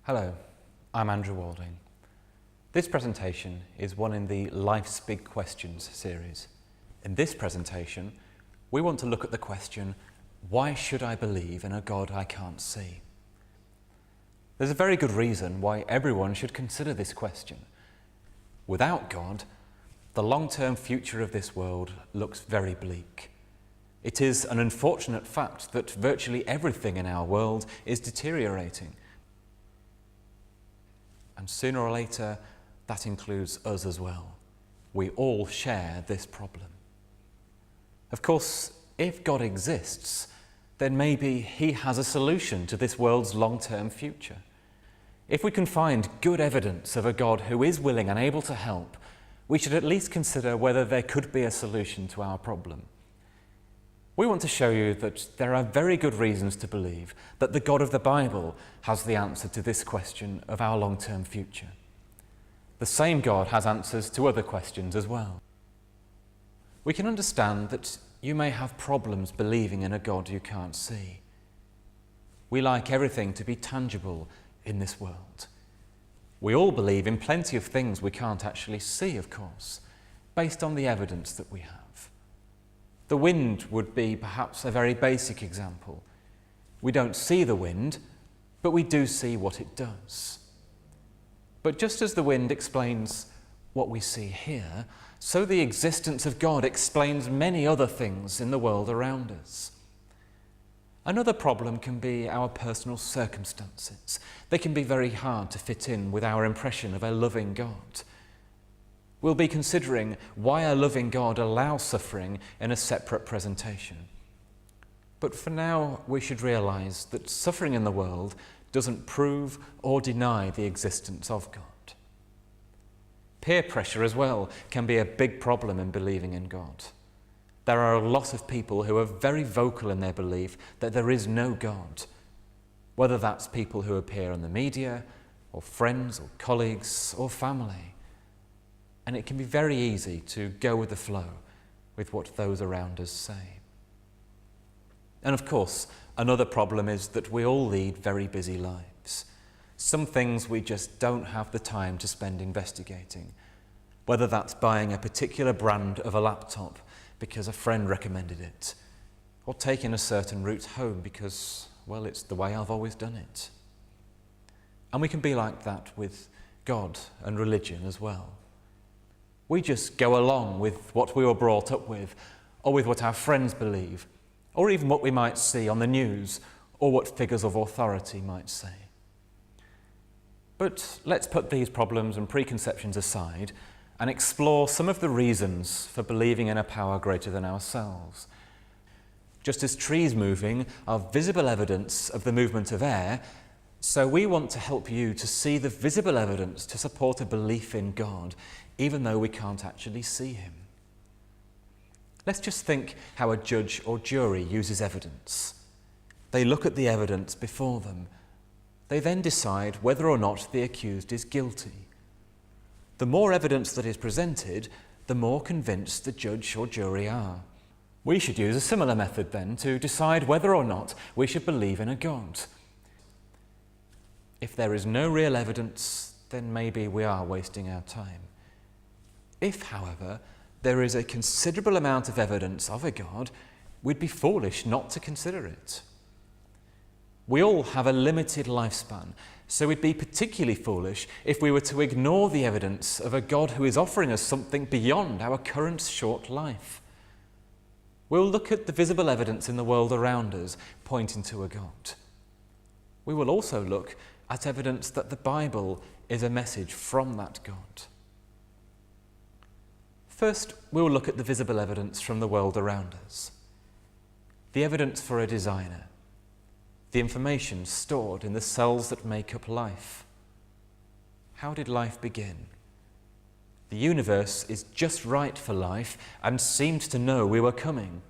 Hello, I'm Andrew Walding. This presentation is one in the Life's Big Questions series. In this presentation, we want to look at the question, why should I believe in a God I can't see? There's a very good reason why everyone should consider this question. Without God, the long-term future of this world looks very bleak. It is an unfortunate fact that virtually everything in our world is deteriorating. And sooner or later, that includes us as well. We all share this problem. Of course, if God exists, then maybe He has a solution to this world's long-term future. If we can find good evidence of a God who is willing and able to help, we should at least consider whether there could be a solution to our problem. We want to show you that there are very good reasons to believe that the God of the Bible has the answer to this question of our long-term future. The same God has answers to other questions as well. We can understand that you may have problems believing in a God you can't see. We like everything to be tangible in this world. We all believe in plenty of things we can't actually see, of course, based on the evidence that we have. The wind would be perhaps a very basic example. We don't see the wind, but we do see what it does. But just as the wind explains what we see here, so the existence of God explains many other things in the world around us. Another problem can be our personal circumstances. They can be very hard to fit in with our impression of a loving God. We'll be considering why a loving God allows suffering in a separate presentation. But for now, we should realise that suffering in the world doesn't prove or deny the existence of God. Peer pressure as well can be a big problem in believing in God. There are a lot of people who are very vocal in their belief that there is no God, whether that's people who appear in the media, or friends, or colleagues, or family. And it can be very easy to go with the flow with what those around us say. And of course, another problem is that we all lead very busy lives. Some things we just don't have the time to spend investigating, whether that's buying a particular brand of a laptop because a friend recommended it, or taking a certain route home because, well, it's the way I've always done it. And we can be like that with God and religion as well. We just go along with what we were brought up with, or with what our friends believe, or even what we might see on the news, or what figures of authority might say. But let's put these problems and preconceptions aside and explore some of the reasons for believing in a power greater than ourselves. Just as trees moving are visible evidence of the movement of air, so we want to help you to see the visible evidence to support a belief in God, even though we can't actually see Him. Let's just think how a judge or jury uses evidence. They look at the evidence before them. They then decide whether or not the accused is guilty. The more evidence that is presented, the more convinced the judge or jury are. We should use a similar method then to decide whether or not we should believe in a God. If there is no real evidence, then maybe we are wasting our time. If, however, there is a considerable amount of evidence of a God, we'd be foolish not to consider it. We all have a limited lifespan, so we'd be particularly foolish if we were to ignore the evidence of a God who is offering us something beyond our current short life. We'll look at the visible evidence in the world around us pointing to a God. We will also look at evidence that the Bible is a message from that God. First, we'll look at the visible evidence from the world around us. The evidence for a designer. The information stored in the cells that make up life. How did life begin? The universe is just right for life and seemed to know we were coming.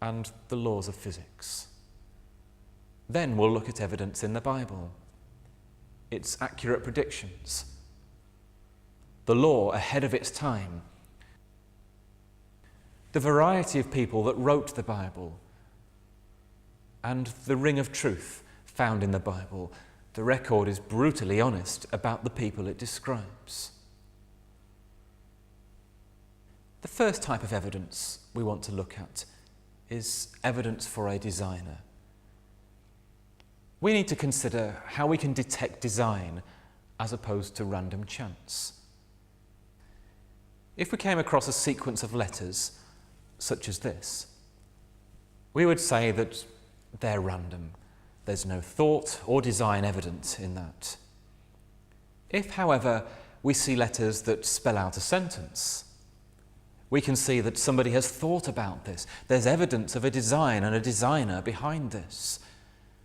And the laws of physics. Then we'll look at evidence in the Bible. Its accurate predictions. The law ahead of its time. The variety of people that wrote the Bible, and the ring of truth found in the Bible the record is brutally honest about the people it describes. The first type of evidence we want to look at is evidence for a designer. We need to consider how we can detect design as opposed to random chance. If we came across a sequence of letters, such as this, we would say that they're random. There's no thought or design evident in that. If, however, we see letters that spell out a sentence, we can see that somebody has thought about this. There's evidence of a design and a designer behind this.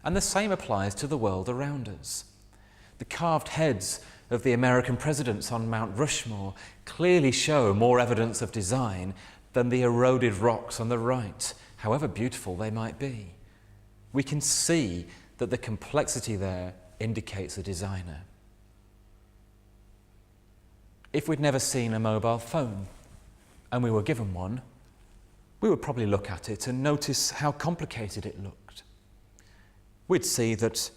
And the same applies to the world around us. The carved heads of the American presidents on Mount Rushmore clearly show more evidence of design than the eroded rocks on the right, however beautiful they might be. We can see that the complexity there indicates a designer. If we'd never seen a mobile phone and we were given one, we would probably look at it and notice how complicated it looked. We'd see that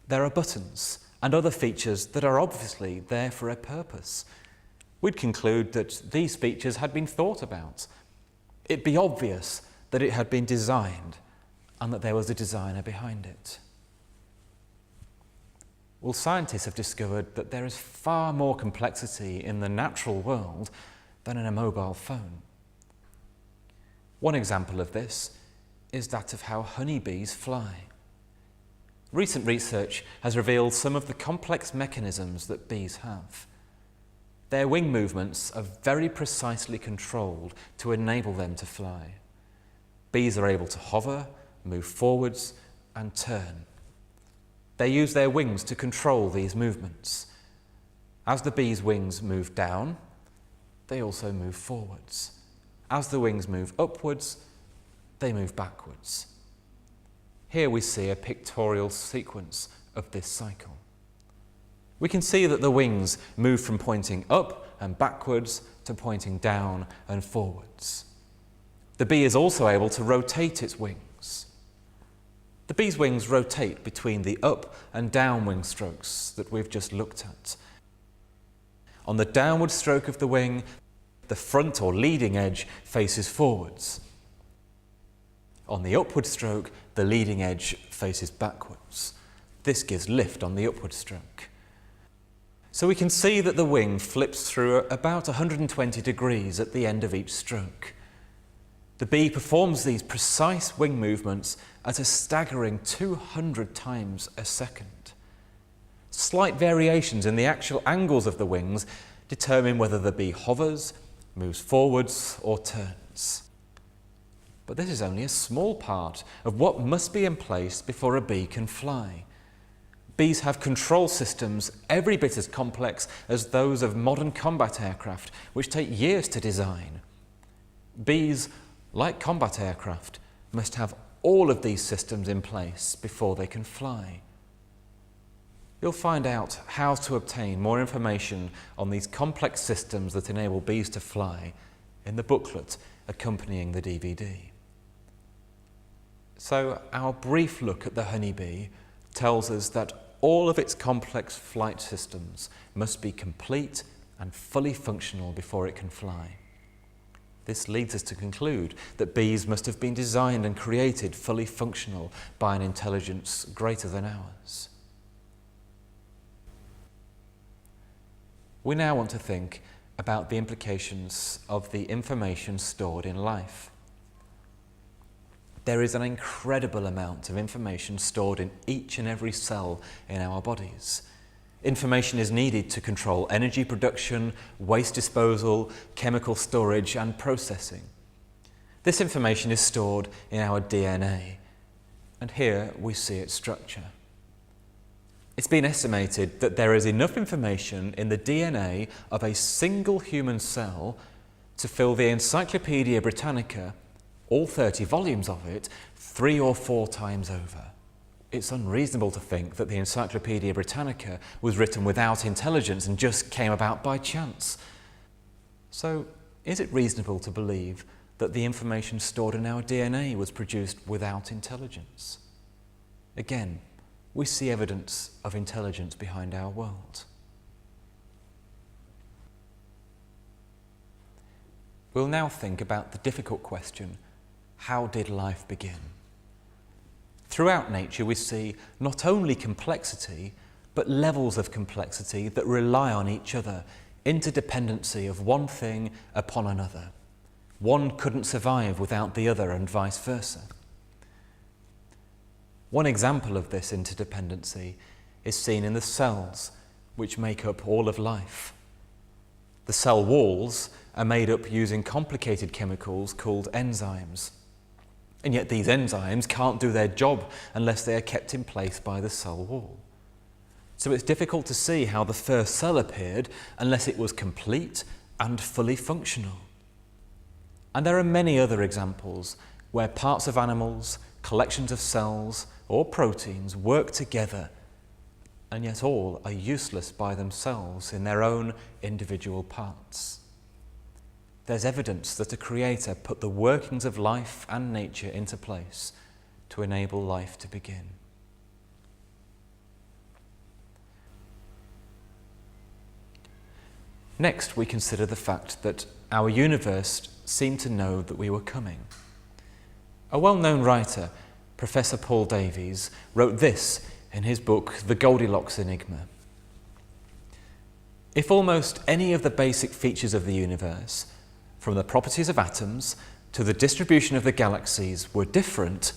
there are buttons and other features that are obviously there for a purpose. We'd conclude that these features had been thought about. It'd be obvious that it had been designed and that there was a designer behind it. Well, scientists have discovered that there is far more complexity in the natural world than in a mobile phone. One example of this is that of how honeybees fly. Recent research has revealed some of the complex mechanisms that bees have. Their wing movements are very precisely controlled to enable them to fly. Bees are able to hover, move forwards, and turn. They use their wings to control these movements. As the bees' wings move down, they also move forwards. As the wings move upwards, they move backwards. Here we see a pictorial sequence of this cycle. We can see that the wings move from pointing up and backwards to pointing down and forwards. The bee is also able to rotate its wings. The bee's wings rotate between the up and down wing strokes that we've just looked at. On the downward stroke of the wing, the front or leading edge faces forwards. On the upward stroke, the leading edge faces backwards. This gives lift on the upward stroke. So we can see that the wing flips through about 120 degrees at the end of each stroke. The bee performs these precise wing movements at a staggering 200 times a second. Slight variations in the actual angles of the wings determine whether the bee hovers, moves forwards, or turns. But this is only a small part of what must be in place before a bee can fly. Bees have control systems every bit as complex as those of modern combat aircraft, which take years to design. Bees, like combat aircraft, must have all of these systems in place before they can fly. You'll find out how to obtain more information on these complex systems that enable bees to fly in the booklet accompanying the DVD. So our brief look at the honeybee tells us that all of its complex flight systems must be complete and fully functional before it can fly. This leads us to conclude that bees must have been designed and created fully functional by an intelligence greater than ours. We now want to think about the implications of the information stored in life. There is an incredible amount of information stored in each and every cell in our bodies. Information is needed to control energy production, waste disposal, chemical storage, and processing. This information is stored in our DNA, and here we see its structure. It's been estimated that there is enough information in the DNA of a single human cell to fill the Encyclopaedia Britannica, all 30 volumes of it, 3 or 4 times over. It's unreasonable to think that the Encyclopaedia Britannica was written without intelligence and just came about by chance. So, is it reasonable to believe that the information stored in our DNA was produced without intelligence? Again, we see evidence of intelligence behind our world. We'll now think about the difficult question, how did life begin? Throughout nature we see not only complexity, but levels of complexity that rely on each other, interdependency of one thing upon another. One couldn't survive without the other and vice versa. One example of this interdependency is seen in the cells which make up all of life. The cell walls are made up using complicated chemicals called enzymes. And yet these enzymes can't do their job unless they are kept in place by the cell wall. So it's difficult to see how the first cell appeared unless it was complete and fully functional. And there are many other examples where parts of animals, collections of cells, or proteins work together, and yet all are useless by themselves in their own individual parts. There's evidence that a creator put the workings of life and nature into place to enable life to begin. Next, we consider the fact that our universe seemed to know that we were coming. A well-known writer, Professor Paul Davies, wrote this in his book, The Goldilocks Enigma. If almost any of the basic features of the universe, from the properties of atoms to the distribution of the galaxies, were different,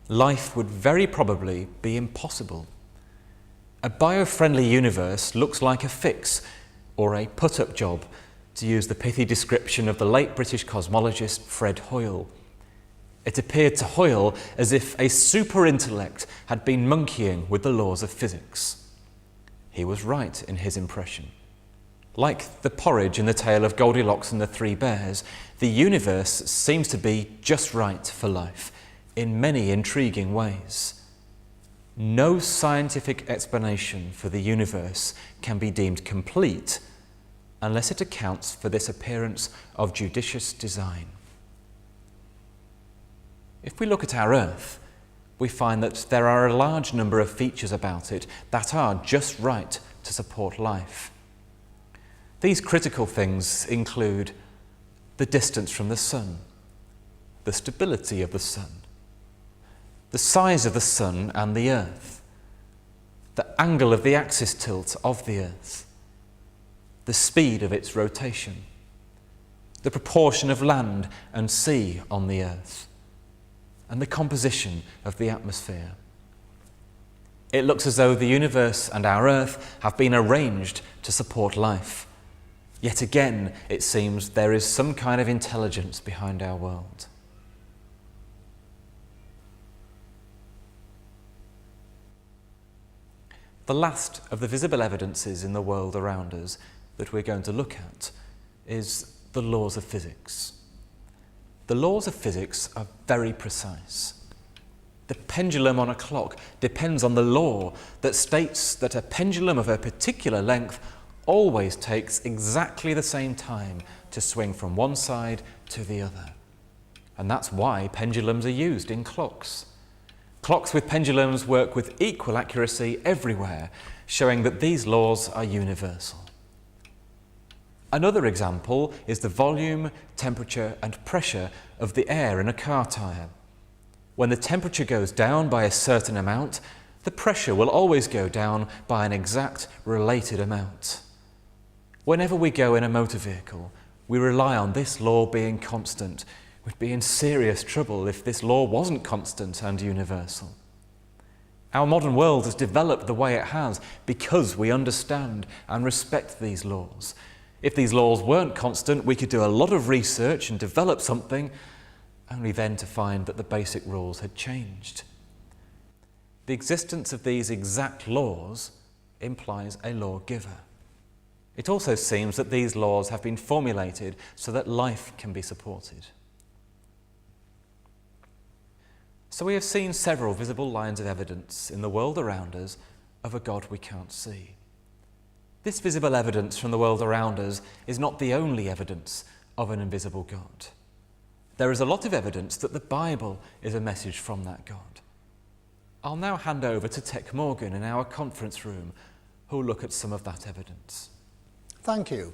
life would very probably be impossible. A bio-friendly universe looks like a fix or a put-up job, to use the pithy description of the late British cosmologist Fred Hoyle. It appeared to Hoyle as if a super-intellect had been monkeying with the laws of physics. He was right in his impression. Like the porridge in the tale of Goldilocks and the Three Bears, the universe seems to be just right for life in many intriguing ways. No scientific explanation for the universe can be deemed complete unless it accounts for this appearance of judicious design. If we look at our Earth, we find that there are a large number of features about it that are just right to support life. These critical things include the distance from the Sun, the stability of the Sun, the size of the Sun and the Earth, the angle of the axis tilt of the Earth, the speed of its rotation, the proportion of land and sea on the Earth, and the composition of the atmosphere. It looks as though the universe and our Earth have been arranged to support life. Yet again, it seems there is some kind of intelligence behind our world. The last of the visible evidences in the world around us that we're going to look at is the laws of physics. The laws of physics are very precise. The pendulum on a clock depends on the law that states that a pendulum of a particular length always takes exactly the same time to swing from one side to the other. And that's why pendulums are used in clocks. Clocks with pendulums work with equal accuracy everywhere, showing that these laws are universal. Another example is the volume, temperature and pressure of the air in a car tyre. When the temperature goes down by a certain amount, the pressure will always go down by an exact related amount. Whenever we go in a motor vehicle, we rely on this law being constant. We'd be in serious trouble if this law wasn't constant and universal. Our modern world has developed the way it has because we understand and respect these laws. If these laws weren't constant, we could do a lot of research and develop something, only then to find that the basic rules had changed. The existence of these exact laws implies a lawgiver. It also seems that these laws have been formulated so that life can be supported. So we have seen several visible lines of evidence in the world around us of a God we can't see. This visible evidence from the world around us is not the only evidence of an invisible God. There is a lot of evidence that the Bible is a message from that God. I'll now hand over to Tick Morgan in our conference room, who'll look at some of that evidence. Thank you.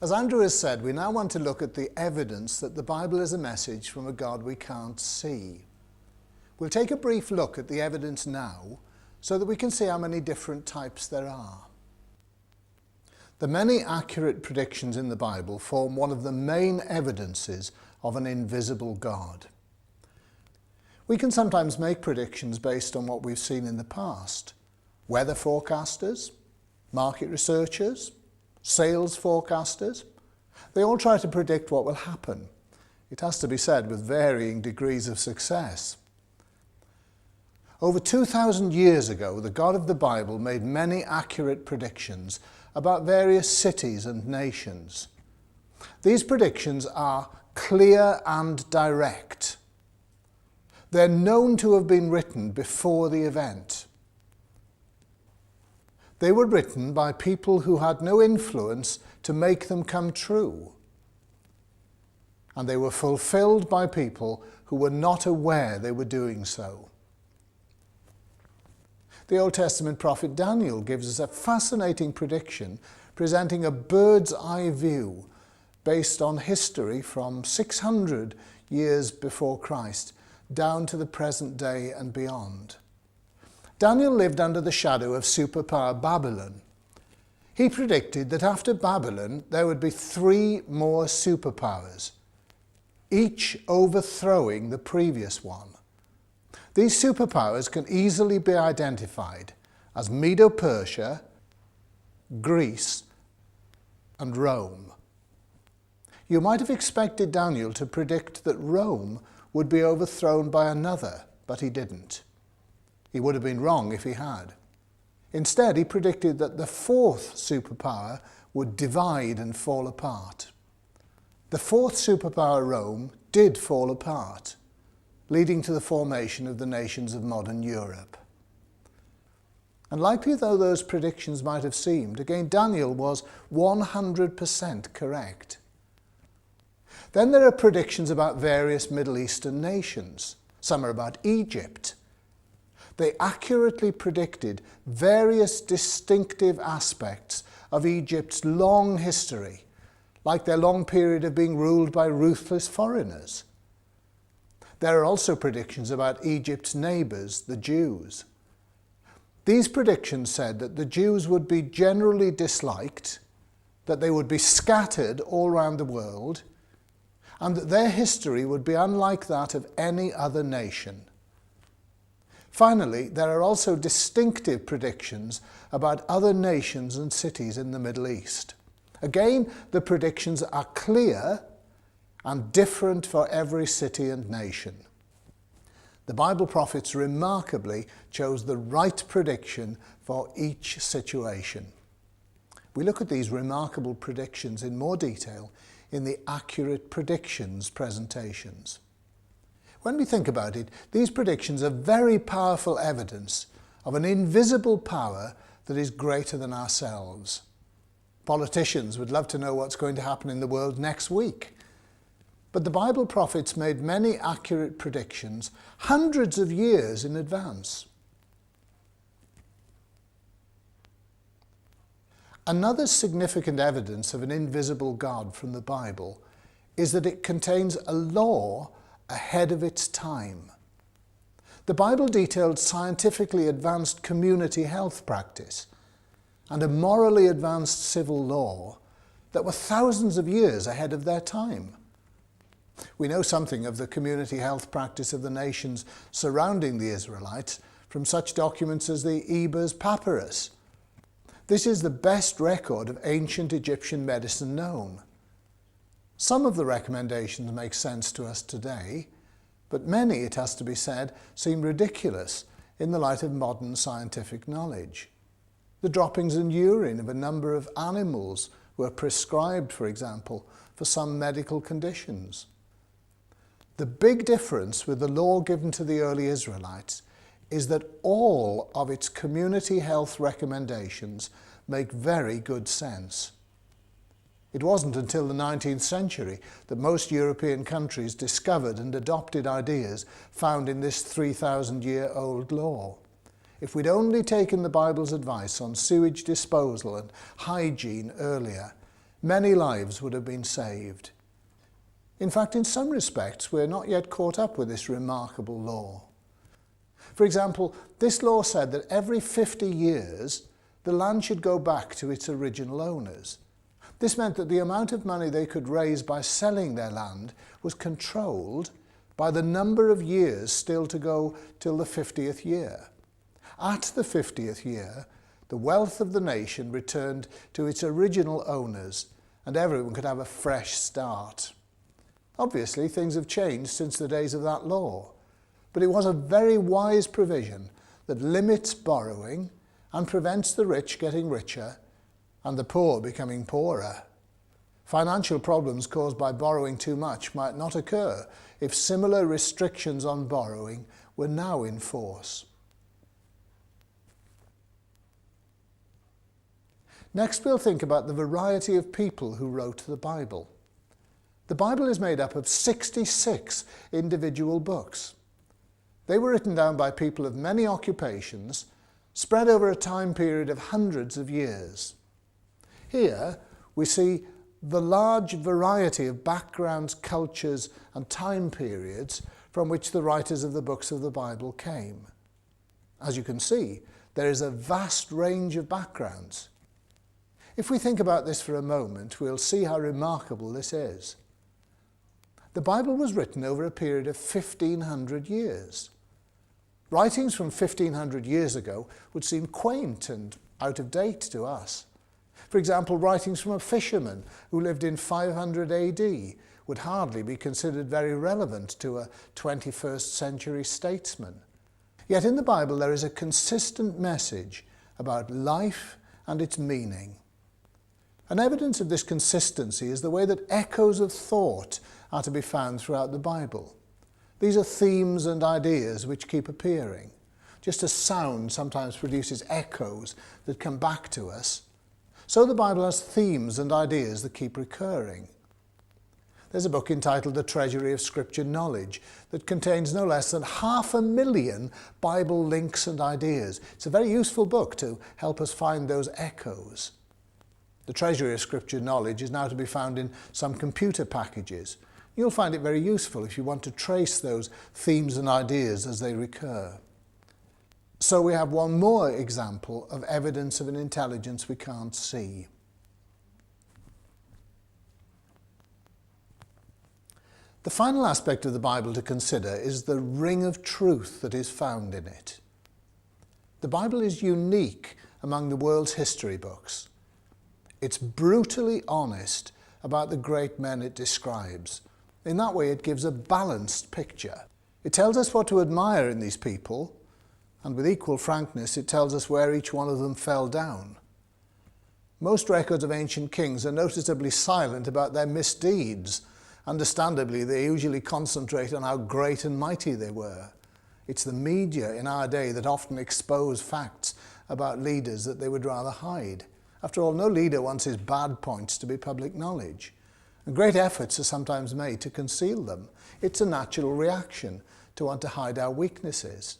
As Andrew has said, we now want to look at the evidence that the Bible is a message from a God we can't see. We'll take a brief look at the evidence now so that we can see how many different types there are. The many accurate predictions in the Bible form one of the main evidences of an invisible God. We can sometimes make predictions based on what we've seen in the past. Weather forecasters, market researchers, sales forecasters, they all try to predict what will happen. It has to be said, with varying degrees of success. Over 2,000 years ago, the God of the Bible made many accurate predictions about various cities and nations. These predictions are clear and direct. They're known to have been written before the event. They were written by people who had no influence to make them come true. And they were fulfilled by people who were not aware they were doing so. The Old Testament prophet Daniel gives us a fascinating prediction presenting a bird's eye view based on history from 600 years before Christ down to the present day and beyond. Daniel lived under the shadow of superpower Babylon. He predicted that after Babylon there would be 3 more superpowers, each overthrowing the previous one. These superpowers can easily be identified as Medo-Persia, Greece, and Rome. You might have expected Daniel to predict that Rome would be overthrown by another, but he didn't. He would have been wrong if he had. Instead, he predicted that the 4th superpower would divide and fall apart. The 4th superpower, Rome, did fall apart, leading to the formation of the nations of modern Europe. Unlikely though those predictions might have seemed, again, Daniel was 100% correct. Then there are predictions about various Middle Eastern nations. Some are about Egypt. They accurately predicted various distinctive aspects of Egypt's long history, like their long period of being ruled by ruthless foreigners. There are also predictions about Egypt's neighbours, the Jews. These predictions said that the Jews would be generally disliked, that they would be scattered all around the world, and that their history would be unlike that of any other nation. Finally, there are also distinctive predictions about other nations and cities in the Middle East. Again, the predictions are clear and different for every city and nation. The Bible prophets remarkably chose the right prediction for each situation. We look at these remarkable predictions in more detail in the Accurate Predictions presentations. When we think about it, these predictions are very powerful evidence of an invisible power that is greater than ourselves. Politicians would love to know what's going to happen in the world next week. But the Bible prophets made many accurate predictions hundreds of years in advance. Another significant evidence of an invisible God from the Bible is that it contains a law ahead of its time. The Bible detailed scientifically advanced community health practice and a morally advanced civil law that were thousands of years ahead of their time. We know something of the community health practice of the nations surrounding the Israelites from such documents as the Ebers Papyrus. This is the best record of ancient Egyptian medicine known. Some of the recommendations make sense to us today, but many, it has to be said, seem ridiculous in the light of modern scientific knowledge. The droppings in urine of a number of animals were prescribed, for example, for some medical conditions. The big difference with the law given to the early Israelites is that all of its community health recommendations make very good sense. It wasn't until the 19th century that most European countries discovered and adopted ideas found in this 3,000-year-old law. If we'd only taken the Bible's advice on sewage disposal and hygiene earlier, many lives would have been saved. In fact, in some respects, we're not yet caught up with this remarkable law. For example, this law said that every 50 years, the land should go back to its original owners. This meant that the amount of money they could raise by selling their land was controlled by the number of years still to go till the 50th year. At the 50th year, the wealth of the nation returned to its original owners, and everyone could have a fresh start. Obviously, things have changed since the days of that law, but it was a very wise provision that limits borrowing and prevents the rich getting richer and the poor becoming poorer. Financial problems caused by borrowing too much might not occur if similar restrictions on borrowing were now in force. Next, we'll think about the variety of people who wrote the Bible. The Bible is made up of 66 individual books. They were written down by people of many occupations, spread over a time period of hundreds of years. Here we see the large variety of backgrounds, cultures, and time periods from which the writers of the books of the Bible came. As you can see, there is a vast range of backgrounds. If we think about this for a moment, we'll see how remarkable this is. The Bible was written over a period of 1,500 years. Writings from 1,500 years ago would seem quaint and out of date to us. For example, writings from a fisherman who lived in 500 AD would hardly be considered very relevant to a 21st century statesman. Yet in the Bible there is a consistent message about life and its meaning. An evidence of this consistency is the way that echoes of thought are to be found throughout the Bible. These are themes and ideas which keep appearing. Just as sound sometimes produces echoes that come back to us, so the Bible has themes and ideas that keep recurring. There's a book entitled The Treasury of Scripture Knowledge that contains no less than 500,000 Bible links and ideas. It's a very useful book to help us find those echoes. The Treasury of Scripture Knowledge is now to be found in some computer packages. You'll find it very useful if you want to trace those themes and ideas as they recur. So we have one more example of evidence of an intelligence we can't see. The final aspect of the Bible to consider is the ring of truth that is found in it. The Bible is unique among the world's history books. It's brutally honest about the great men it describes. In that way, it gives a balanced picture. It tells us what to admire in these people, and with equal frankness, it tells us where each one of them fell down. Most records of ancient kings are noticeably silent about their misdeeds. Understandably, they usually concentrate on how great and mighty they were. It's the media in our day that often expose facts about leaders that they would rather hide. After all, no leader wants his bad points to be public knowledge. And great efforts are sometimes made to conceal them. It's a natural reaction to want to hide our weaknesses.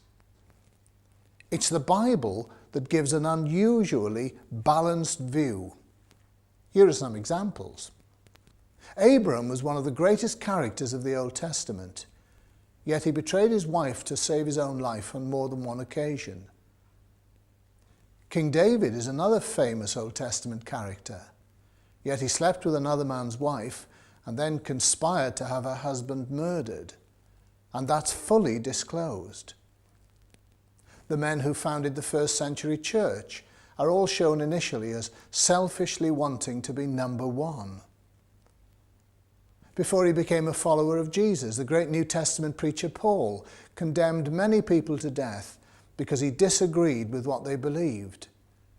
It's the Bible that gives an unusually balanced view. Here are some examples. Abram was one of the greatest characters of the Old Testament, yet he betrayed his wife to save his own life on more than one occasion. King David is another famous Old Testament character, yet he slept with another man's wife and then conspired to have her husband murdered, and that's fully disclosed. The men who founded the first century church are all shown initially as selfishly wanting to be number one. Before he became a follower of Jesus, the great New Testament preacher Paul condemned many people to death because he disagreed with what they believed.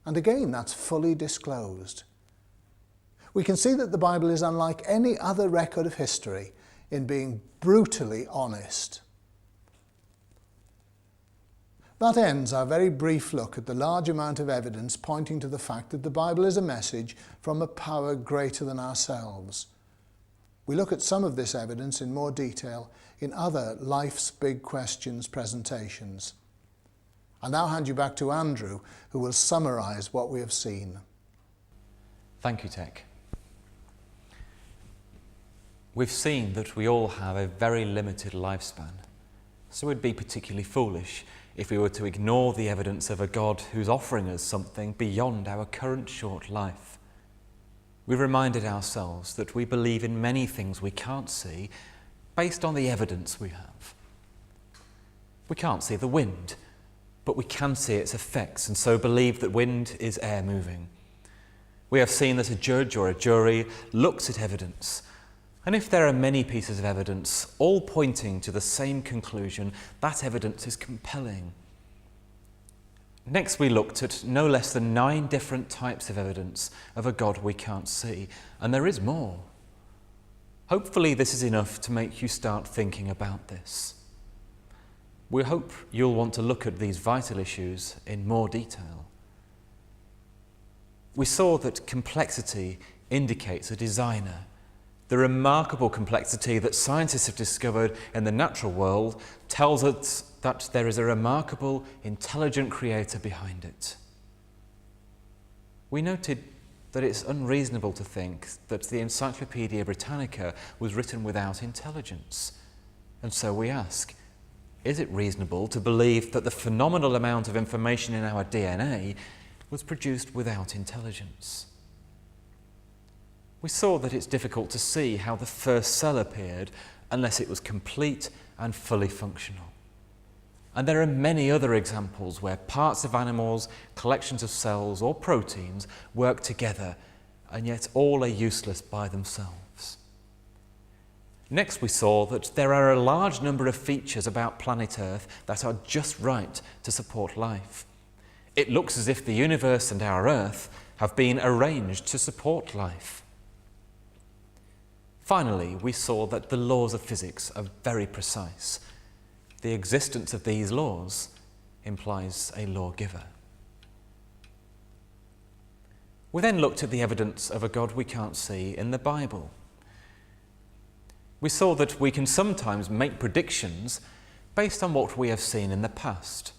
And again, that's fully disclosed. We can see that the Bible is unlike any other record of history in being brutally honest. That ends our very brief look at the large amount of evidence pointing to the fact that the Bible is a message from a power greater than ourselves. We look at some of this evidence in more detail in other Life's Big Questions presentations. I'll now hand you back to Andrew, who will summarise what we have seen. Thank you, Tech. We've seen that we all have a very limited lifespan, so it would be particularly foolish if we were to ignore the evidence of a God who's offering us something beyond our current short life. We reminded ourselves that we believe in many things we can't see based on the evidence we have. We can't see the wind, but we can see its effects and so believe that wind is air moving. We have seen that a judge or a jury looks at evidence, and if there are many pieces of evidence all pointing to the same conclusion, that evidence is compelling. Next, we looked at no less than 9 different types of evidence of a God we can't see, and there is more. Hopefully this is enough to make you start thinking about this. We hope you'll want to look at these vital issues in more detail. We saw that complexity indicates a designer. The remarkable complexity that scientists have discovered in the natural world tells us that there is a remarkable, intelligent creator behind it. We noted that it's unreasonable to think that the Encyclopaedia Britannica was written without intelligence. And so we ask, is it reasonable to believe that the phenomenal amount of information in our DNA was produced without intelligence? We saw that it's difficult to see how the first cell appeared unless it was complete and fully functional. And there are many other examples where parts of animals, collections of cells or proteins work together, and yet all are useless by themselves. Next, we saw that there are a large number of features about planet Earth that are just right to support life. It looks as if the universe and our Earth have been arranged to support life. Finally, we saw that the laws of physics are very precise. The existence of these laws implies a lawgiver. We then looked at the evidence of a God we can't see in the Bible. We saw that we can sometimes make predictions based on what we have seen in the past.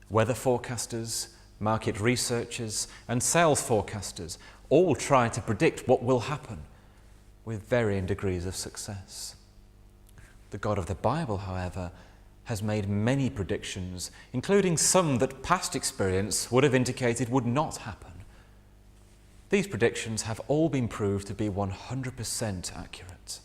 Weather forecasters, market researchers, and sales forecasters all try to predict what will happen, with varying degrees of success. The God of the Bible, however, has made many predictions, including some that past experience would have indicated would not happen. These predictions have all been proved to be 100% accurate.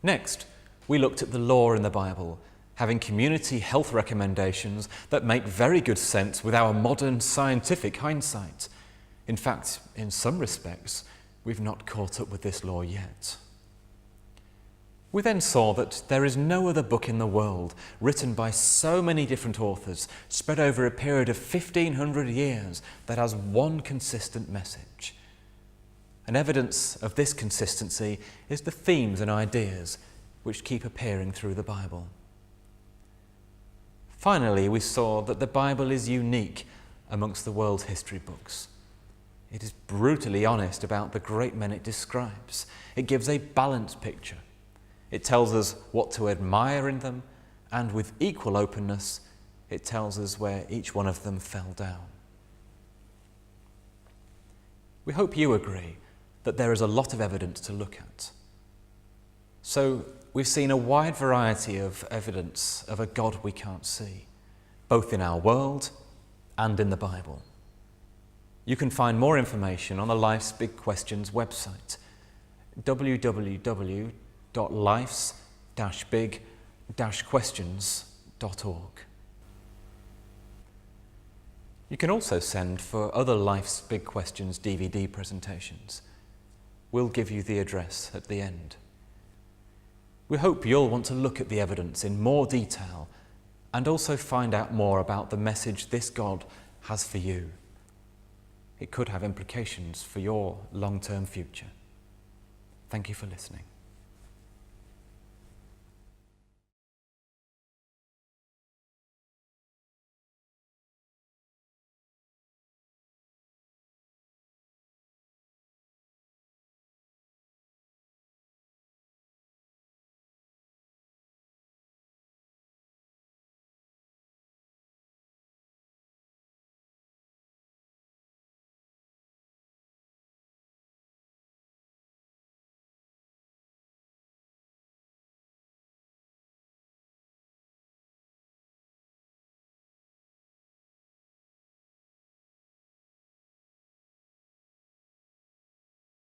Next, we looked at the law in the Bible, having community health recommendations that make very good sense with our modern scientific hindsight. In fact, in some respects, we've not caught up with this law yet. We then saw that there is no other book in the world written by so many different authors spread over a period of 1,500 years that has one consistent message. And evidence of this consistency is the themes and ideas which keep appearing through the Bible. Finally, we saw that the Bible is unique amongst the world's history books. It is brutally honest about the great men it describes. It gives a balanced picture. It tells us what to admire in them, and with equal openness, it tells us where each one of them fell down. We hope you agree that there is a lot of evidence to look at. So we've seen a wide variety of evidence of a God we can't see, both in our world and in the Bible. You can find more information on the Life's Big Questions website, www.lifes-big-questions.org. You can also send for other Life's Big Questions DVD presentations. We'll give you the address at the end. We hope you'll want to look at the evidence in more detail and also find out more about the message this God has for you. It could have implications for your long-term future. Thank you for listening.